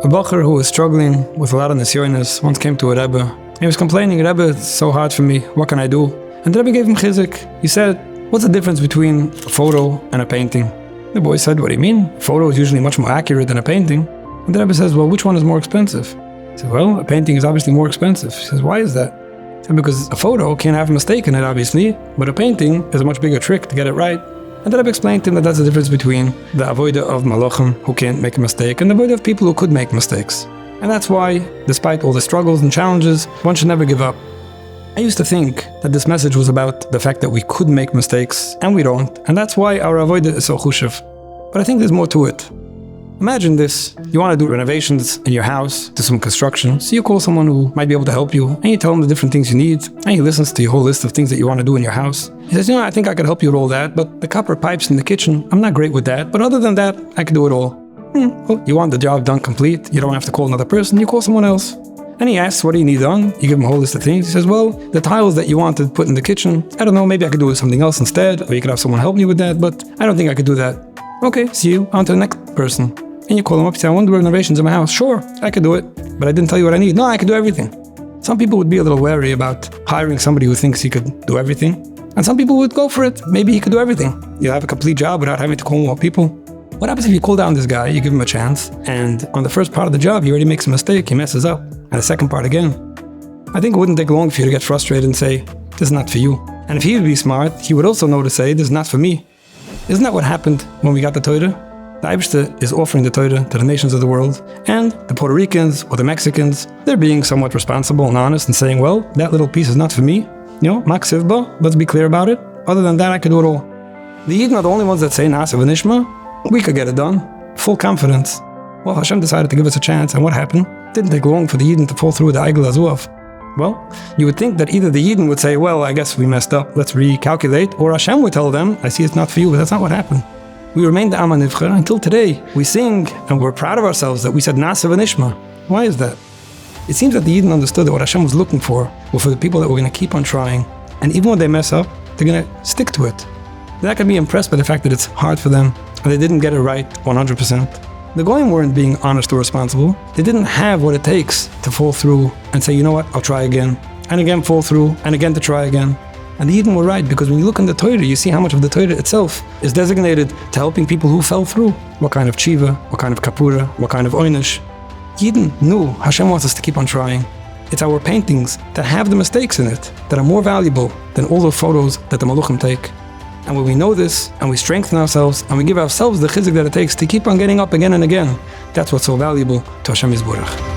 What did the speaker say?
A bacher who was struggling with a lot of nisyonos once came to a Rebbe. He was complaining, Rebbe, it's so hard for me, what can I do? And the Rebbe gave him chizik. He said, what's the difference between a photo and a painting? The boy said, what do you mean? A photo is usually much more accurate than a painting. And the Rebbe says, well, which one is more expensive? He said, well, a painting is obviously more expensive. He says, why is that? He said, because a photo can't have a mistake in it, obviously, but a painting is a much bigger trick to get it right. And the Rebbe explained to him that that's the difference between the avodah of malachim, who can't make a mistake, and the avodah of people who could make mistakes. And that's why, despite all the struggles and challenges, one should never give up. I used to think that this message was about the fact that we could make mistakes, and we don't, and that's why our avodah is so chushev. But I think there's more to it. Imagine this, you want to do renovations in your house, do some construction, so you call someone who might be able to help you, and you tell him the different things you need, and he listens to your whole list of things that you want to do in your house. He says, I think I could help you with all that, but the copper pipes in the kitchen, I'm not great with that, but other than that, I can do it all. Well, you want the job done complete, you don't have to call another person, you call someone else. And he asks, what do you need done? You give him a whole list of things. He says, well, the tiles that you want to put in the kitchen, I don't know, maybe I could do something else instead, or you could have someone help me with that, but I don't think I could do that. Okay, see you, on to the next person. And you call them up, you say, I want to do renovations in my house. Sure, I could do it, but I didn't tell you what I need. No, I could do everything. Some people would be a little wary about hiring somebody who thinks he could do everything. And some people would go for it. Maybe he could do everything. You'll have a complete job without having to call more people. What happens if you call down this guy, you give him a chance, and on the first part of the job, he already makes a mistake, he messes up, and the second part again? I think it wouldn't take long for you to get frustrated and say, this is not for you. And if he would be smart, he would also know to say, this is not for me. Isn't that what happened when we got the Torah? The Eibishter is offering the Torah to the nations of the world, and the Puerto Ricans or the Mexicans, they're being somewhat responsible and honest and saying, well, that little piece is not for me. Maksiv ba, let's be clear about it. Other than that, I can do it all. The Yidden are the only ones that say, Na'aseh v'nishma, we could get it done. Full confidence. Well, Hashem decided to give us a chance, and what happened? It didn't take long for the Yidden to fall through the Eigel Azuav. Well, you would think that either the Yidden would say, well, I guess we messed up, let's recalculate, or Hashem would tell them, I see it's not for you, but that's not what happened. We remained the Am HaNivcher until today. We sing, and we're proud of ourselves that we said Na'aseh v'nishma. Why is that? It seems that the Yidden understood that what Hashem was looking for were for the people that were going to keep on trying, and even when they mess up, they're going to stick to it. They're not going to be impressed by the fact that it's hard for them, and they didn't get it right 100%. The Gruen weren't being honest or responsible. They didn't have what it takes to fall through and say, you know what, I'll try again, and again fall through, and again to try again. And the Yidden were right, because when you look in the Torah, you see how much of the Torah itself is designated to helping people who fell through. What kind of tshiva, what kind of kapura, what kind of oynish. Yidden knew Hashem wants us to keep on trying. It's our paintings that have the mistakes in it that are more valuable than all the photos that the Maluchim take. And when we know this, and we strengthen ourselves, and we give ourselves the chizik that it takes to keep on getting up again and again, that's what's so valuable to Hashem Yisborach.